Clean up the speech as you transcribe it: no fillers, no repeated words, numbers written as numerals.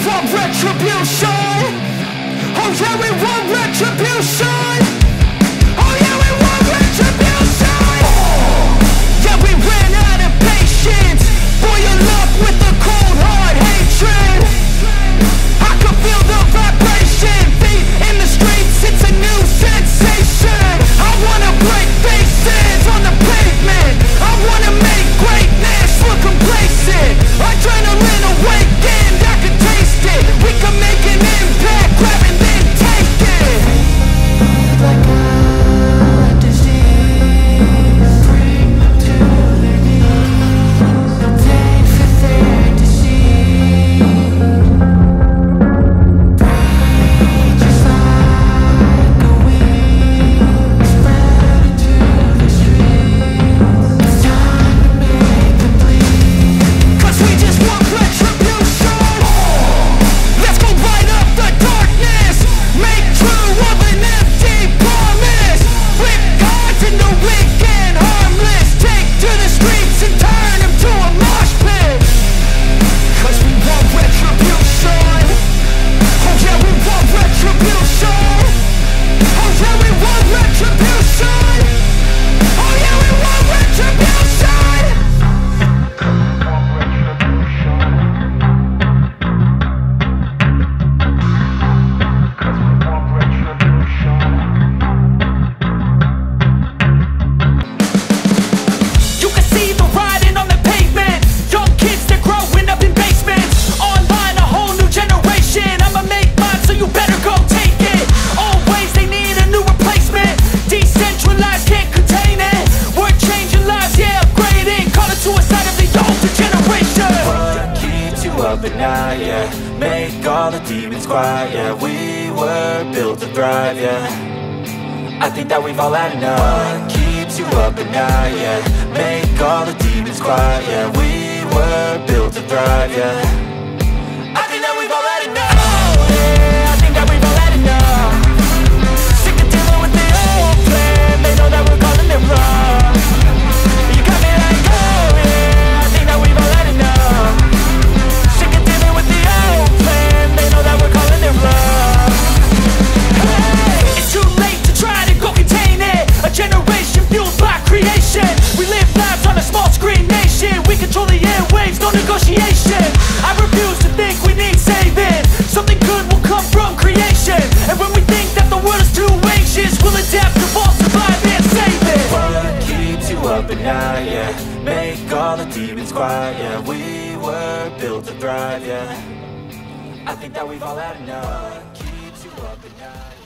want retribution. Oh yeah, we want retribution. Oh yeah, we want retribution. Yeah, we ran out of patience. Boil up with the cold hard hatred. I can feel the vibration. Feet in the streets, it's a new sensation. I wanna break faces on the pavement. I wanna make greatness look complacent. Adrenaline awakened, I can taste it. We can make an impact, grab and then take it. Like a disease, bring them to their knees. No pain for their disease. Breathe just like a wind, spread into the streets. It's time to make them bleed. 'Cause we just want retribution. Let's go light up the darkness. Make true of an empty promise. Flip cards into weak and harmless. Take to the streets and turn them to a mosh pit. 'Cause we want retribution. Oh yeah, we want retribution. Oh yeah, we want retribution. Oh yeah, we want retribution. You can see the writing on the pavement. Young kids, they're growing up in basements. Online, a whole new generation. I'ma make mine, so you better go take it. Always, they need a new replacement. Decentralized, can't contain it. We're changing lives, yeah, upgrading. Call it suicide of the older generation. What keeps you up at night, yeah? Make all the demons quiet, yeah. We were built to thrive, yeah. I think that we've all had enough. What keeps you up at night, yeah? Make all the demons quiet, yeah. We were built to thrive, yeah. I think that we've all had enough. Oh, yeah, I think that we've all had enough. Sick of dealing with the old plan. They know that we're calling it wrong. You got me like, oh yeah, I think that we've all had enough. Sick of dealing with the old plan. They know that we're calling it wrong. Hey, it's too late to try to go contain it. A generation fueled by creation. We live lives on a small screen nation. We control the airwaves, no negotiation. I refuse to think we need saving. Something good will come from creation. And when we think that the world is too anxious, we'll adapt, evolve, survive, and save it. What keeps you up at night, yeah? Make all the demons quiet, yeah. We were built to thrive, yeah. I think that we've all had enough. What keeps you up at night?